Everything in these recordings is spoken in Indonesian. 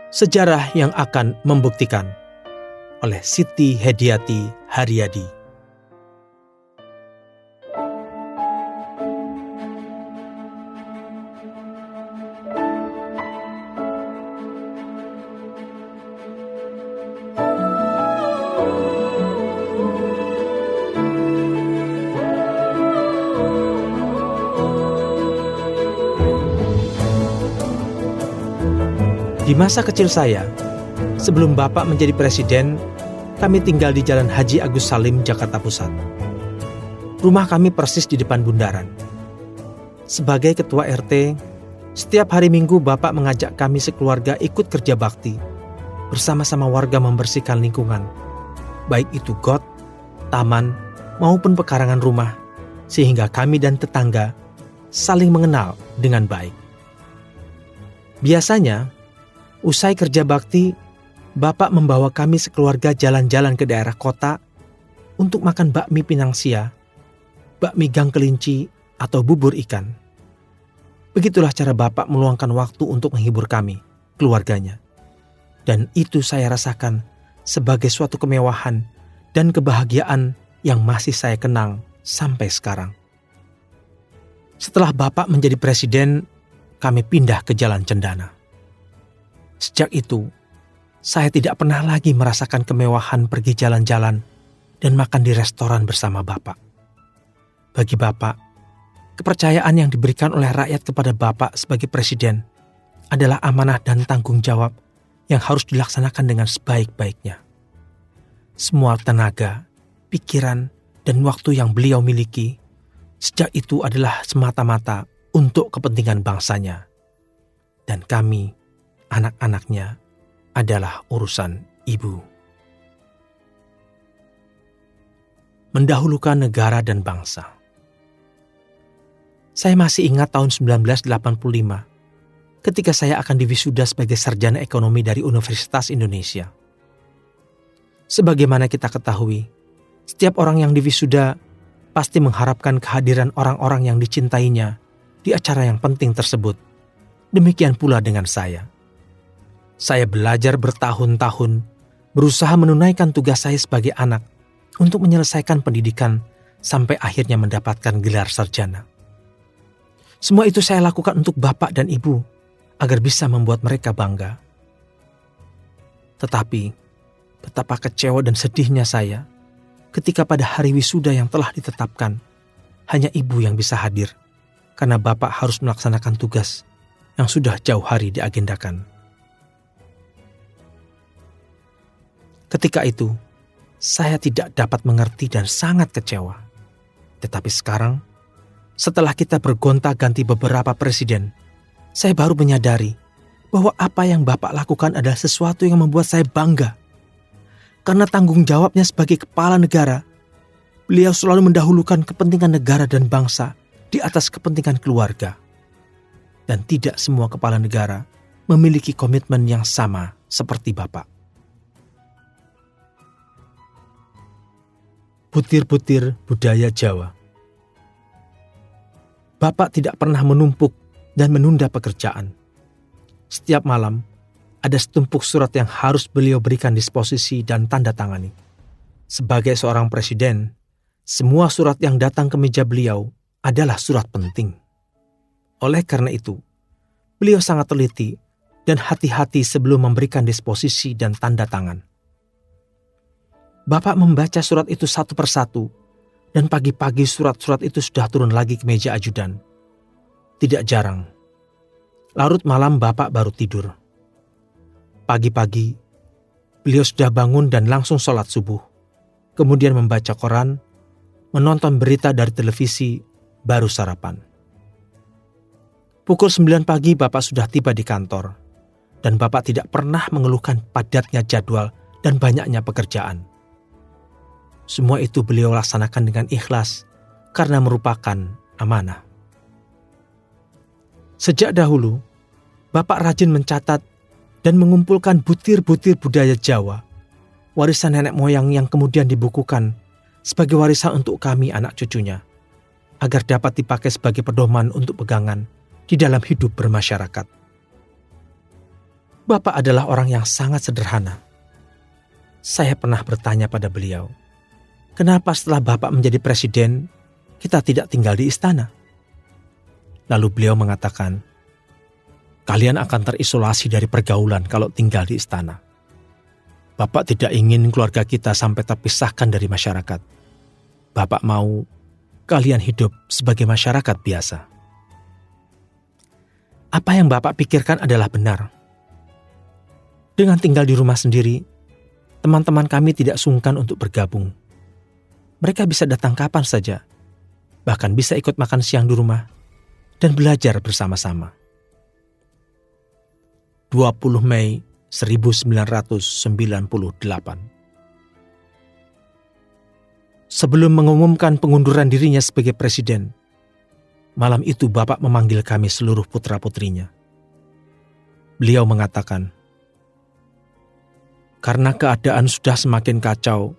Sejarah yang akan membuktikan, oleh Siti Hediati Haryadi. Di masa kecil saya, sebelum Bapak menjadi presiden, kami tinggal di Jalan Haji Agus Salim, Jakarta Pusat. Rumah kami persis di depan bundaran. Sebagai ketua RT, setiap hari Minggu Bapak mengajak kami sekeluarga ikut kerja bakti, bersama-sama warga membersihkan lingkungan, baik itu got, taman, maupun pekarangan rumah, sehingga kami dan tetangga saling mengenal dengan baik. Biasanya, usai kerja bakti, Bapak membawa kami sekeluarga jalan-jalan ke daerah kota untuk makan bakmi Pinang Sia, bakmi gang kelinci, atau bubur ikan. Begitulah cara Bapak meluangkan waktu untuk menghibur kami, keluarganya. Dan itu saya rasakan sebagai suatu kemewahan dan kebahagiaan yang masih saya kenang sampai sekarang. Setelah Bapak menjadi presiden, kami pindah ke Jalan Cendana. Sejak itu, saya tidak pernah lagi merasakan kemewahan pergi jalan-jalan dan makan di restoran bersama Bapak. Bagi Bapak, kepercayaan yang diberikan oleh rakyat kepada Bapak sebagai presiden adalah amanah dan tanggung jawab yang harus dilaksanakan dengan sebaik-baiknya. Semua tenaga, pikiran, dan waktu yang beliau miliki sejak itu adalah semata-mata untuk kepentingan bangsanya. Dan kami, anak-anaknya, adalah urusan ibu. Mendahulukan negara dan bangsa. Saya masih ingat tahun 1985, ketika saya akan diwisuda sebagai sarjana ekonomi dari Universitas Indonesia. Sebagaimana kita ketahui, setiap orang yang diwisuda pasti mengharapkan kehadiran orang-orang yang dicintainya di acara yang penting tersebut. Demikian pula dengan saya. Saya belajar bertahun-tahun, berusaha menunaikan tugas saya sebagai anak untuk menyelesaikan pendidikan sampai akhirnya mendapatkan gelar sarjana. Semua itu saya lakukan untuk Bapak dan Ibu, agar bisa membuat mereka bangga. Tetapi, betapa kecewa dan sedihnya saya ketika pada hari wisuda yang telah ditetapkan, hanya Ibu yang bisa hadir, karena Bapak harus melaksanakan tugas yang sudah jauh hari diagendakan. Ketika itu, saya tidak dapat mengerti dan sangat kecewa. Tetapi sekarang, setelah kita bergonta-ganti beberapa presiden, saya baru menyadari bahwa apa yang Bapak lakukan adalah sesuatu yang membuat saya bangga. Karena tanggung jawabnya sebagai kepala negara, beliau selalu mendahulukan kepentingan negara dan bangsa di atas kepentingan keluarga. Dan tidak semua kepala negara memiliki komitmen yang sama seperti Bapak. Butir-butir budaya Jawa. Bapak tidak pernah menumpuk dan menunda pekerjaan. Setiap malam, ada setumpuk surat yang harus beliau berikan disposisi dan tanda tangani. Sebagai seorang presiden, semua surat yang datang ke meja beliau adalah surat penting. Oleh karena itu, beliau sangat teliti dan hati-hati sebelum memberikan disposisi dan tanda tangan. Bapak membaca surat itu satu persatu, dan pagi-pagi surat-surat itu sudah turun lagi ke meja ajudan. Tidak jarang, larut malam Bapak baru tidur. Pagi-pagi, beliau sudah bangun dan langsung sholat subuh, kemudian membaca koran, menonton berita dari televisi, baru sarapan. Pukul 9 pagi Bapak sudah tiba di kantor, dan Bapak tidak pernah mengeluhkan padatnya jadwal dan banyaknya pekerjaan. Semua itu beliau laksanakan dengan ikhlas karena merupakan amanah. Sejak dahulu, Bapak rajin mencatat dan mengumpulkan butir-butir budaya Jawa, warisan nenek moyang yang kemudian dibukukan sebagai warisan untuk kami anak cucunya, agar dapat dipakai sebagai pedoman untuk pegangan di dalam hidup bermasyarakat. Bapak adalah orang yang sangat sederhana. Saya pernah bertanya pada beliau, kenapa setelah Bapak menjadi presiden, kita tidak tinggal di istana? Lalu beliau mengatakan, kalian akan terisolasi dari pergaulan kalau tinggal di istana. Bapak tidak ingin keluarga kita sampai terpisahkan dari masyarakat. Bapak mau kalian hidup sebagai masyarakat biasa. Apa yang Bapak pikirkan adalah benar. Dengan tinggal di rumah sendiri, teman-teman kami tidak sungkan untuk bergabung. Mereka bisa datang kapan saja, bahkan bisa ikut makan siang di rumah dan belajar bersama-sama. 20 Mei 1998. Sebelum mengumumkan pengunduran dirinya sebagai presiden, malam itu Bapak memanggil kami seluruh putra-putrinya. Beliau mengatakan, karena keadaan sudah semakin kacau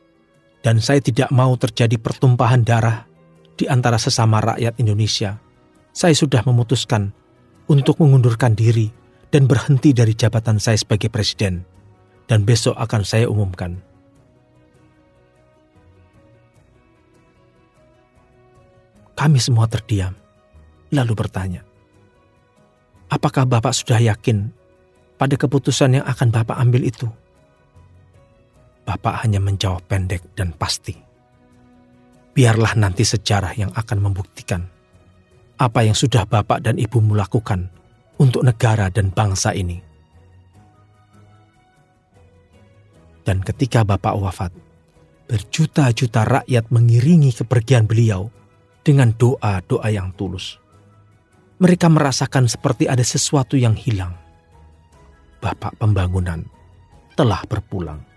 dan saya tidak mau terjadi pertumpahan darah di antara sesama rakyat Indonesia, saya sudah memutuskan untuk mengundurkan diri dan berhenti dari jabatan saya sebagai presiden, dan besok akan saya umumkan. Kami semua terdiam, lalu bertanya, apakah Bapak sudah yakin pada keputusan yang akan Bapak ambil itu? Bapak hanya menjawab pendek dan pasti. Biarlah nanti sejarah yang akan membuktikan apa yang sudah Bapak dan Ibumu lakukan untuk negara dan bangsa ini. Dan ketika Bapak wafat, berjuta-juta rakyat mengiringi kepergian beliau dengan doa-doa yang tulus. Mereka merasakan seperti ada sesuatu yang hilang. Bapak pembangunan telah berpulang.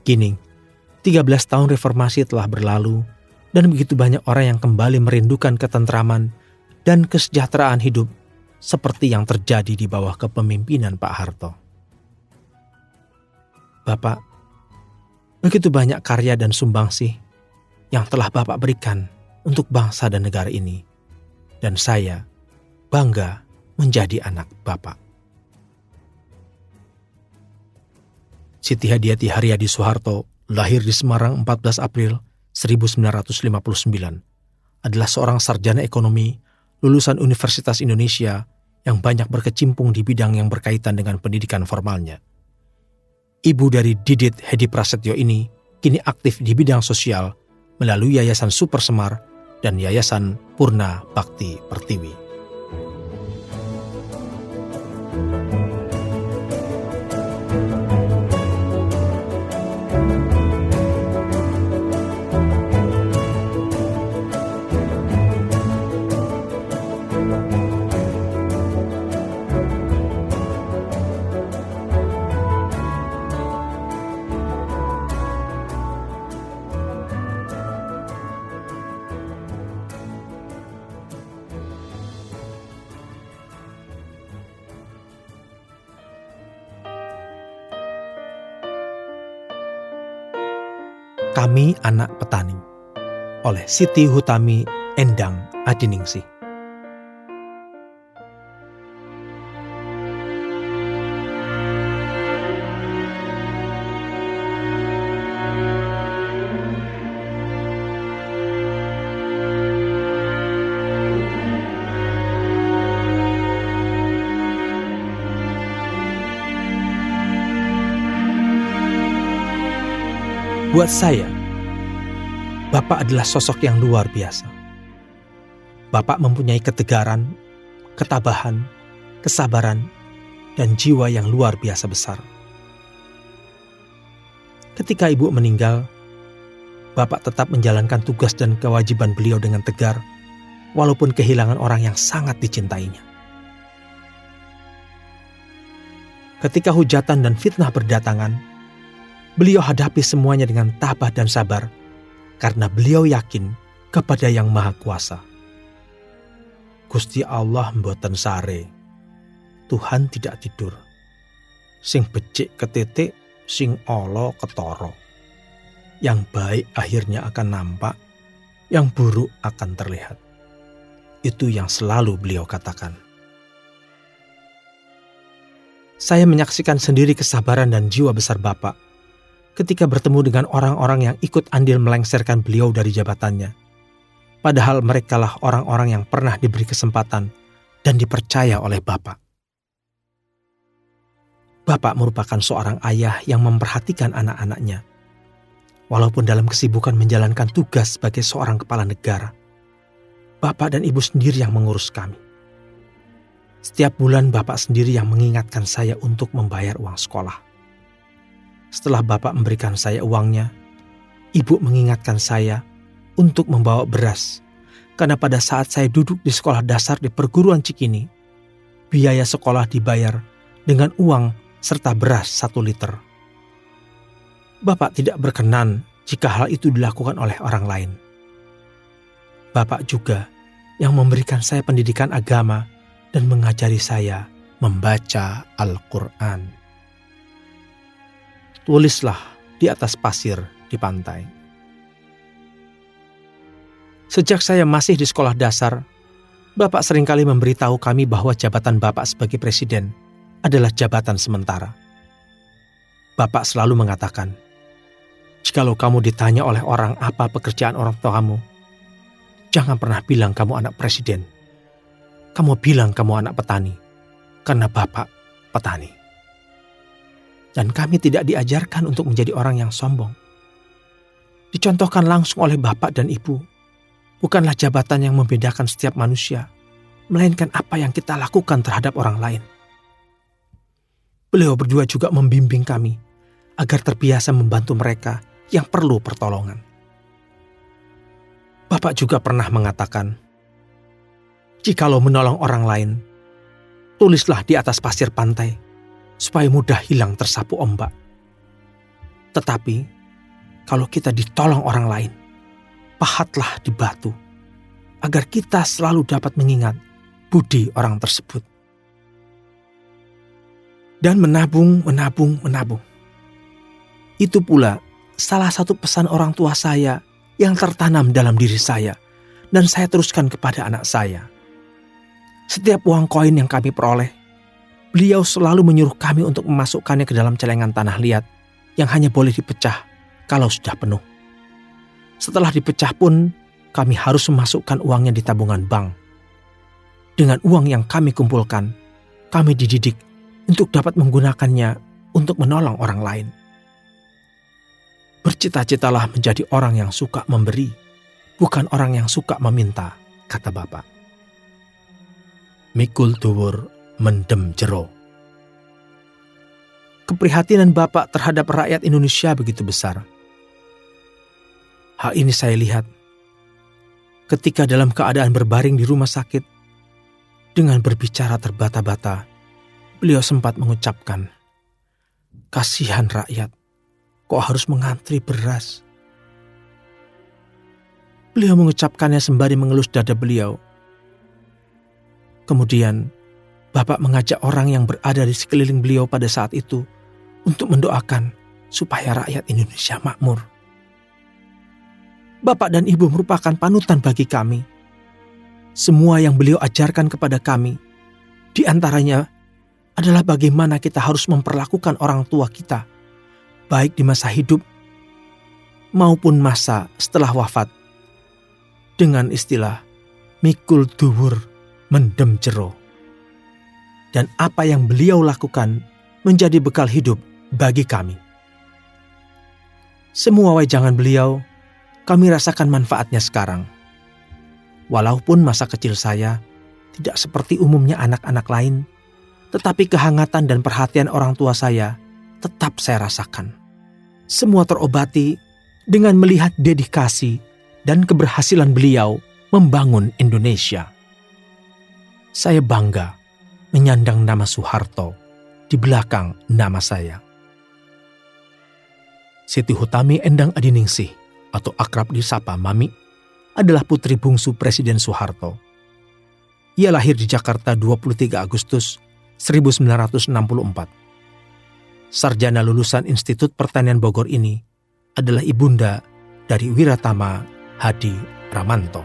Kini, 13 tahun reformasi telah berlalu dan begitu banyak orang yang kembali merindukan ketentraman dan kesejahteraan hidup seperti yang terjadi di bawah kepemimpinan Pak Harto. Bapak, begitu banyak karya dan sumbangsih yang telah Bapak berikan untuk bangsa dan negara ini, dan saya bangga menjadi anak Bapak. Siti Hadiati Haryadi Soeharto lahir di Semarang 14 April 1959, adalah seorang sarjana ekonomi lulusan Universitas Indonesia yang banyak berkecimpung di bidang yang berkaitan dengan pendidikan formalnya. Ibu dari Didit Hedi Prasetyo ini kini aktif di bidang sosial melalui Yayasan Super Semar dan Yayasan Purna Bakti Pertiwi. Kami Anak Petani oleh Siti Hutami Endang Adiningsih. Buat saya, Bapak adalah sosok yang luar biasa. Bapak mempunyai ketegaran, ketabahan, kesabaran, dan jiwa yang luar biasa besar. Ketika Ibu meninggal, Bapak tetap menjalankan tugas dan kewajiban beliau dengan tegar, walaupun kehilangan orang yang sangat dicintainya. Ketika hujatan dan fitnah berdatangan, beliau hadapi semuanya dengan tabah dan sabar, karena beliau yakin kepada Yang Maha Kuasa. Gusti Allah mboten sare, Tuhan tidak tidur. Sing becik ketitik, sing ala ketara. Yang baik akhirnya akan nampak, yang buruk akan terlihat. Itu yang selalu beliau katakan. Saya menyaksikan sendiri kesabaran dan jiwa besar Bapak ketika bertemu dengan orang-orang yang ikut andil melengsarkan beliau dari jabatannya. Padahal merekalah orang-orang yang pernah diberi kesempatan dan dipercaya oleh Bapak. Bapak merupakan seorang ayah yang memperhatikan anak-anaknya. Walaupun dalam kesibukan menjalankan tugas sebagai seorang kepala negara, Bapak dan Ibu sendiri yang mengurus kami. Setiap bulan Bapak sendiri yang mengingatkan saya untuk membayar uang sekolah. Setelah Bapak memberikan saya uangnya, Ibu mengingatkan saya untuk membawa beras. Karena pada saat saya duduk di sekolah dasar di perguruan Cikini, biaya sekolah dibayar dengan uang serta beras 1 liter. Bapak tidak berkenan jika hal itu dilakukan oleh orang lain. Bapak juga yang memberikan saya pendidikan agama dan mengajari saya membaca Al-Quran. Tulislah di atas pasir di pantai. Sejak saya masih di sekolah dasar, Bapak seringkali memberitahu kami bahwa jabatan Bapak sebagai presiden adalah jabatan sementara. Bapak selalu mengatakan, "Jikalau kamu ditanya oleh orang apa pekerjaan orang tua kamu, jangan pernah bilang kamu anak presiden. Kamu bilang kamu anak petani, karena Bapak petani." Dan kami tidak diajarkan untuk menjadi orang yang sombong. Dicontohkan langsung oleh Bapak dan Ibu, bukanlah jabatan yang membedakan setiap manusia, melainkan apa yang kita lakukan terhadap orang lain. Beliau berdua juga membimbing kami agar terbiasa membantu mereka yang perlu pertolongan. Bapak juga pernah mengatakan, "Jikalau menolong orang lain, tulislah di atas pasir pantai, supaya mudah hilang tersapu ombak. Tetapi, kalau kita ditolong orang lain, pahatlah di batu, agar kita selalu dapat mengingat budi orang tersebut." Dan menabung. Itu pula salah satu pesan orang tua saya yang tertanam dalam diri saya, dan saya teruskan kepada anak saya. Setiap uang koin yang kami peroleh, beliau selalu menyuruh kami untuk memasukkannya ke dalam celengan tanah liat yang hanya boleh dipecah kalau sudah penuh. Setelah dipecah pun, kami harus memasukkan uangnya di tabungan bank. Dengan uang yang kami kumpulkan, kami dididik untuk dapat menggunakannya untuk menolong orang lain. Bercita-citalah menjadi orang yang suka memberi, bukan orang yang suka meminta, kata Bapak. Mikul dhuwur mendem jero. Keprihatinan Bapak terhadap rakyat Indonesia begitu besar. Hal ini saya lihat ketika dalam keadaan berbaring di rumah sakit, dengan berbicara terbata-bata, beliau sempat mengucapkan, "Kasihan rakyat, kok harus mengantri beras?" Beliau mengucapkannya sembari mengelus dada beliau. Kemudian, Bapak mengajak orang yang berada di sekeliling beliau pada saat itu untuk mendoakan supaya rakyat Indonesia makmur. Bapak dan Ibu merupakan panutan bagi kami. Semua yang beliau ajarkan kepada kami, di antaranya adalah bagaimana kita harus memperlakukan orang tua kita, baik di masa hidup maupun masa setelah wafat, dengan istilah mikul dhuwur mendem jero. Dan apa yang beliau lakukan menjadi bekal hidup bagi kami. Semua wejangan beliau, kami rasakan manfaatnya sekarang. Walaupun masa kecil saya tidak seperti umumnya anak-anak lain, tetapi kehangatan dan perhatian orang tua saya tetap saya rasakan. Semua terobati dengan melihat dedikasi dan keberhasilan beliau membangun Indonesia. Saya bangga menyandang nama Soeharto di belakang nama saya. Siti Hutami Endang Adiningsih atau akrab disapa Mami adalah putri bungsu Presiden Soeharto. Ia lahir di Jakarta 23 Agustus 1964. Sarjana lulusan Institut Pertanian Bogor ini adalah ibunda dari Wiratama Hadi Ramanto.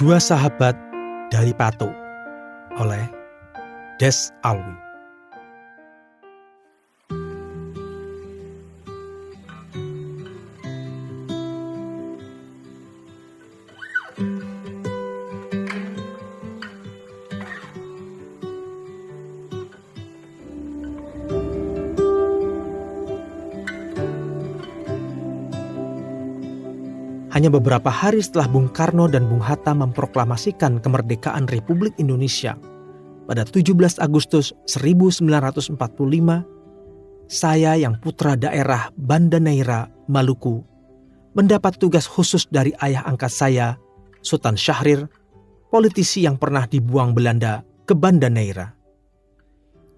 Dua Sahabat dari Pato oleh Des Alwi. Hanya beberapa hari setelah Bung Karno dan Bung Hatta memproklamasikan kemerdekaan Republik Indonesia pada 17 Agustus 1945, saya yang putra daerah Banda Neira, Maluku, mendapat tugas khusus dari ayah angkat saya, Sultan Syahrir, politisi yang pernah dibuang Belanda ke Banda Neira.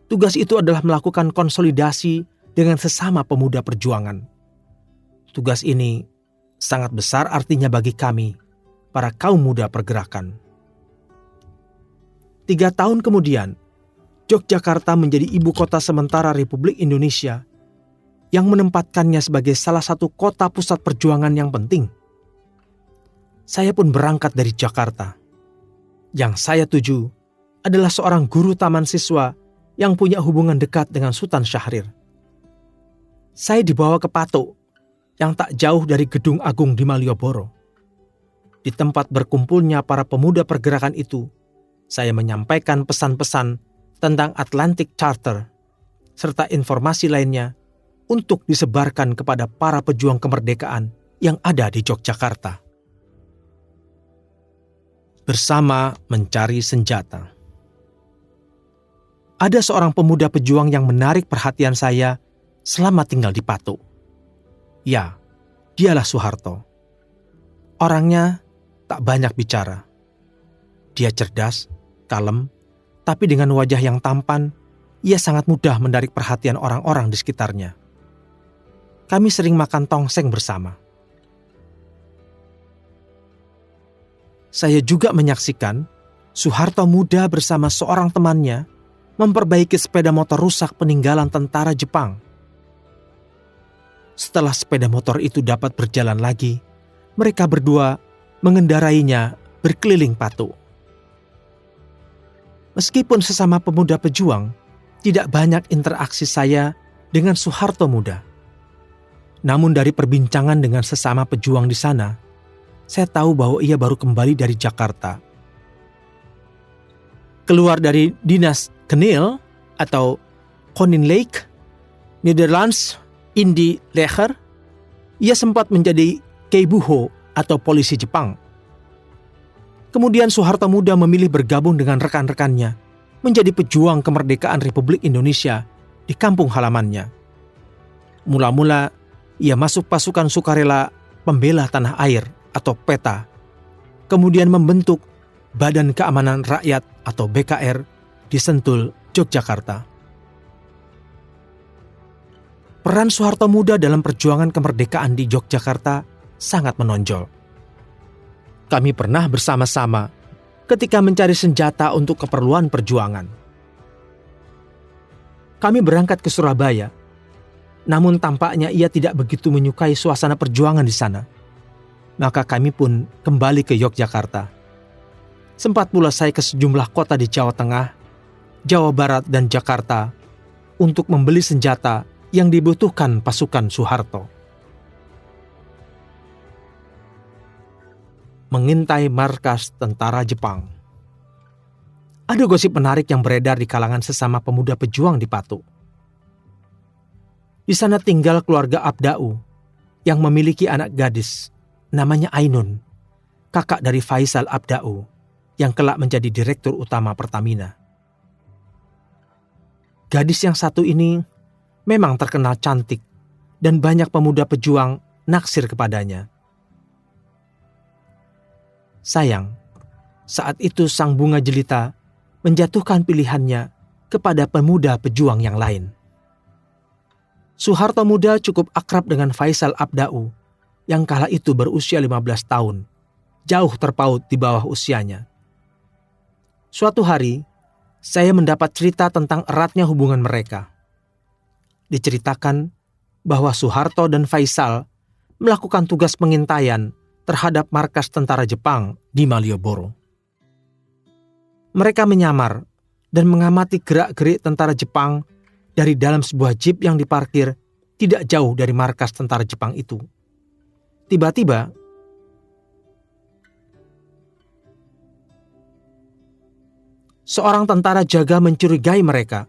Tugas itu adalah melakukan konsolidasi dengan sesama pemuda perjuangan. Tugas ini sangat besar artinya bagi kami, para kaum muda pergerakan. 3 tahun kemudian, Yogyakarta menjadi ibu kota sementara Republik Indonesia yang menempatkannya sebagai salah satu kota pusat perjuangan yang penting. Saya pun berangkat dari Jakarta. Yang saya tuju adalah seorang guru taman siswa yang punya hubungan dekat dengan Sultan Syahrir. Saya dibawa ke Pato, yang tak jauh dari Gedung Agung di Malioboro. Di tempat berkumpulnya para pemuda pergerakan itu, saya menyampaikan pesan-pesan tentang Atlantic Charter, serta informasi lainnya untuk disebarkan kepada para pejuang kemerdekaan yang ada di Yogyakarta. Bersama mencari senjata. Ada seorang pemuda pejuang yang menarik perhatian saya selama tinggal di Pato. Ya, dialah Soeharto. Orangnya tak banyak bicara. Dia cerdas, kalem, tapi dengan wajah yang tampan, ia sangat mudah menarik perhatian orang-orang di sekitarnya. Kami sering makan tongseng bersama. Saya juga menyaksikan Soeharto muda bersama seorang temannya memperbaiki sepeda motor rusak peninggalan tentara Jepang. Setelah sepeda motor itu dapat berjalan lagi, mereka berdua mengendarainya berkeliling Pato. Meskipun sesama pemuda pejuang, tidak banyak interaksi saya dengan Soeharto muda. Namun dari perbincangan dengan sesama pejuang di sana, saya tahu bahwa ia baru kembali dari Jakarta. Keluar dari dinas Kenil atau Konin Lake, Netherlands, Indi Leher, ia sempat menjadi keibuho atau polisi Jepang. Kemudian Soeharto muda memilih bergabung dengan rekan-rekannya menjadi pejuang kemerdekaan Republik Indonesia di kampung halamannya. Mula-mula ia masuk pasukan sukarela pembela tanah air atau PETA, kemudian membentuk Badan Keamanan Rakyat atau BKR di Sentul, Yogyakarta. Peran Soeharto muda dalam perjuangan kemerdekaan di Yogyakarta sangat menonjol. Kami pernah bersama-sama ketika mencari senjata untuk keperluan perjuangan. Kami berangkat ke Surabaya, namun tampaknya ia tidak begitu menyukai suasana perjuangan di sana. Maka kami pun kembali ke Yogyakarta. Sempat pula saya ke sejumlah kota di Jawa Tengah, Jawa Barat, dan Jakarta untuk membeli senjata yang dibutuhkan pasukan Soeharto. Mengintai markas tentara Jepang. Ada gosip menarik yang beredar di kalangan sesama pemuda pejuang di Pato. Di sana tinggal keluarga Abdau yang memiliki anak gadis, namanya Ainun, kakak dari Faisal Abdau yang kelak menjadi direktur utama Pertamina. Gadis yang satu ini memang terkenal cantik dan banyak pemuda pejuang naksir kepadanya. Sayang, saat itu sang bunga jelita menjatuhkan pilihannya kepada pemuda pejuang yang lain. Soeharto muda cukup akrab dengan Faisal Abdau yang kala itu berusia 15 tahun, jauh terpaut di bawah usianya. Suatu hari, saya mendapat cerita tentang eratnya hubungan mereka. Diceritakan bahwa Soeharto dan Faisal melakukan tugas pengintaian terhadap markas tentara Jepang di Malioboro. Mereka menyamar dan mengamati gerak-gerik tentara Jepang dari dalam sebuah jeep yang diparkir tidak jauh dari markas tentara Jepang itu. Tiba-tiba, seorang tentara jaga mencurigai mereka.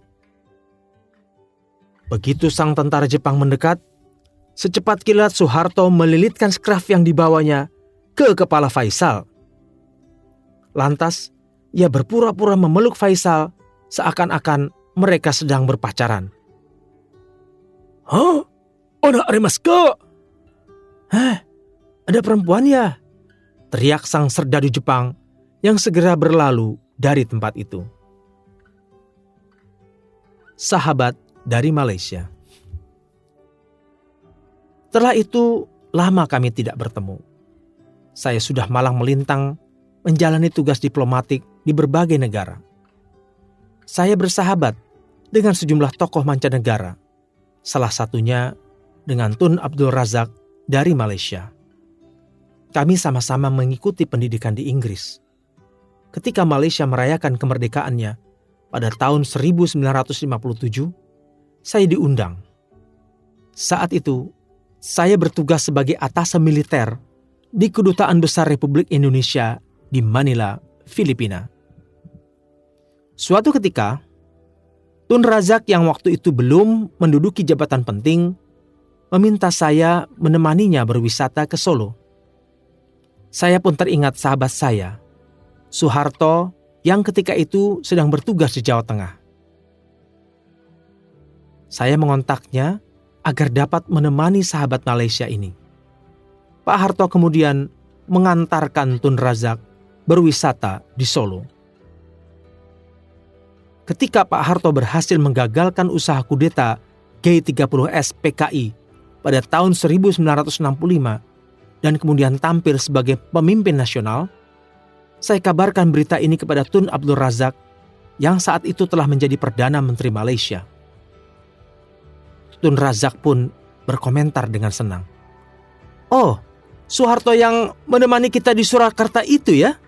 Begitu sang tentara Jepang mendekat, secepat kilat Soeharto melilitkan skraf yang dibawanya ke kepala Faisal. Lantas, ia berpura-pura memeluk Faisal seakan-akan mereka sedang berpacaran. "Hah? Onak rimasko?" "Hah? Ada perempuan ya?" teriak sang serdadu Jepang yang segera berlalu dari tempat itu. Sahabat dari Malaysia. Setelah itu, lama kami tidak bertemu. Saya sudah malang melintang menjalani tugas diplomatik di berbagai negara. Saya bersahabat dengan sejumlah tokoh mancanegara, salah satunya dengan Tun Abdul Razak dari Malaysia. Kami sama-sama mengikuti pendidikan di Inggris. Ketika Malaysia merayakan kemerdekaannya pada tahun 1957, saya diundang. Saat itu, saya bertugas sebagai atase militer di Kedutaan Besar Republik Indonesia di Manila, Filipina. Suatu ketika, Tun Razak yang waktu itu belum menduduki jabatan penting, meminta saya menemaninya berwisata ke Solo. Saya pun teringat sahabat saya, Soeharto, yang ketika itu sedang bertugas di Jawa Tengah. Saya mengontaknya agar dapat menemani sahabat Malaysia ini. Pak Harto kemudian mengantarkan Tun Razak berwisata di Solo. Ketika Pak Harto berhasil menggagalkan usaha kudeta G30S PKI pada tahun 1965 dan kemudian tampil sebagai pemimpin nasional, saya kabarkan berita ini kepada Tun Abdul Razak yang saat itu telah menjadi Perdana Menteri Malaysia. Tun Razak pun berkomentar dengan senang. "Oh, Soeharto yang menemani kita di Surakarta itu ya?"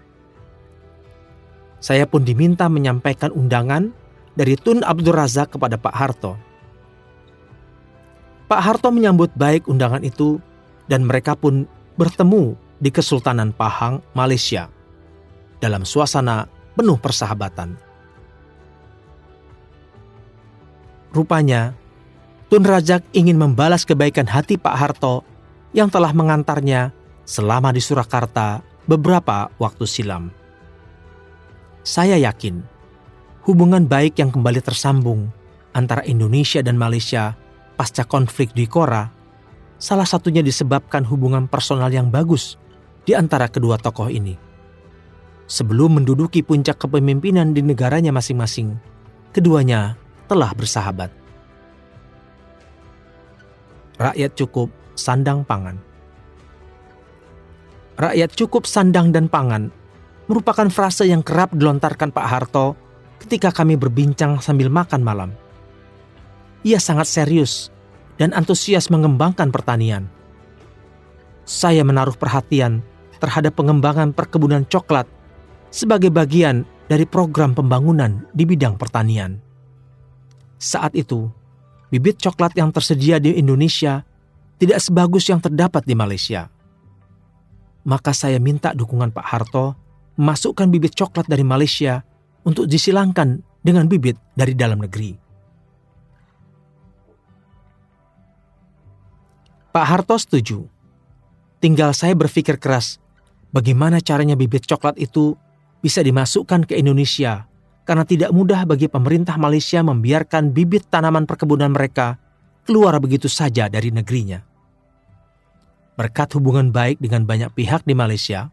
Saya pun diminta menyampaikan undangan dari Tun Abdul Razak kepada Pak Harto. Pak Harto menyambut baik undangan itu dan mereka pun bertemu di Kesultanan Pahang, Malaysia, dalam suasana penuh persahabatan. Rupanya, Tun Razak ingin membalas kebaikan hati Pak Harto yang telah mengantarnya selama di Surakarta beberapa waktu silam. Saya yakin hubungan baik yang kembali tersambung antara Indonesia dan Malaysia pasca konflik di Kora, salah satunya disebabkan hubungan personal yang bagus di antara kedua tokoh ini. Sebelum menduduki puncak kepemimpinan di negaranya masing-masing, keduanya telah bersahabat. Rakyat cukup, sandang pangan. Rakyat cukup, sandang dan pangan merupakan frase yang kerap dilontarkan Pak Harto ketika kami berbincang sambil makan malam. Ia sangat serius dan antusias mengembangkan pertanian. Saya menaruh perhatian terhadap pengembangan perkebunan coklat sebagai bagian dari program pembangunan di bidang pertanian. Saat itu, bibit coklat yang tersedia di Indonesia tidak sebagus yang terdapat di Malaysia. Maka saya minta dukungan Pak Harto memasukkan bibit coklat dari Malaysia untuk disilangkan dengan bibit dari dalam negeri. Pak Harto setuju. Tinggal saya berpikir keras bagaimana caranya bibit coklat itu bisa dimasukkan ke Indonesia, karena tidak mudah bagi pemerintah Malaysia membiarkan bibit tanaman perkebunan mereka keluar begitu saja dari negerinya. Berkat hubungan baik dengan banyak pihak di Malaysia,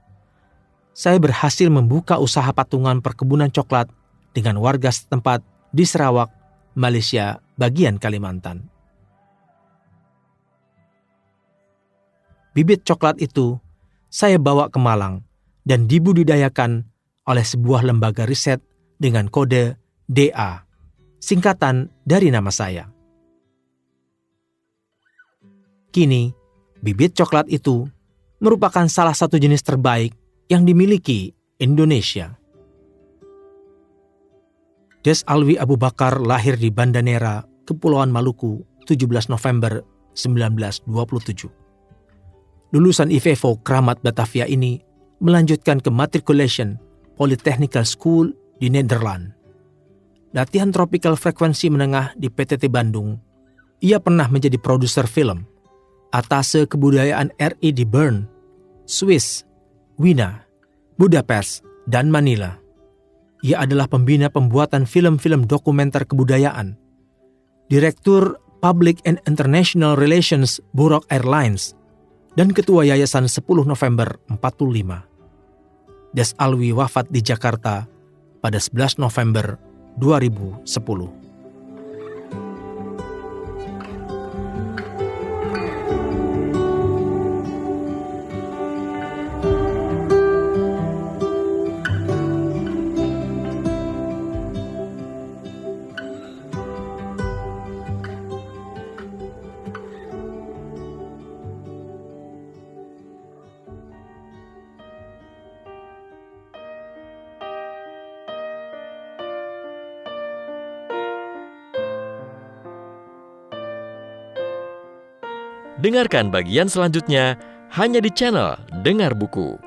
saya berhasil membuka usaha patungan perkebunan coklat dengan warga setempat di Sarawak, Malaysia, bagian Kalimantan. Bibit coklat itu saya bawa ke Malang dan dibudidayakan oleh sebuah lembaga riset dengan kode DA, singkatan dari nama saya. Kini, bibit coklat itu merupakan salah satu jenis terbaik yang dimiliki Indonesia. Des Alwi Abu Bakar lahir di Banda Neira, Kepulauan Maluku, 17 November 1927. Lulusan IVEVO Kramat Batavia ini melanjutkan ke Matriculation Polytechnical School di Nederland. Latihan tropikal frekuensi menengah di PTT Bandung. Ia pernah menjadi produser film, Atase Kebudayaan RI di Bern, Swiss, Wina, Budapest, dan Manila. Ia adalah pembina pembuatan film-film dokumenter kebudayaan, Direktur Public and International Relations Burok Airlines, dan Ketua Yayasan 10 November 45. Des Alwi wafat di Jakarta pada 11 November 2010. Dengarkan bagian selanjutnya hanya di channel Dengar Buku.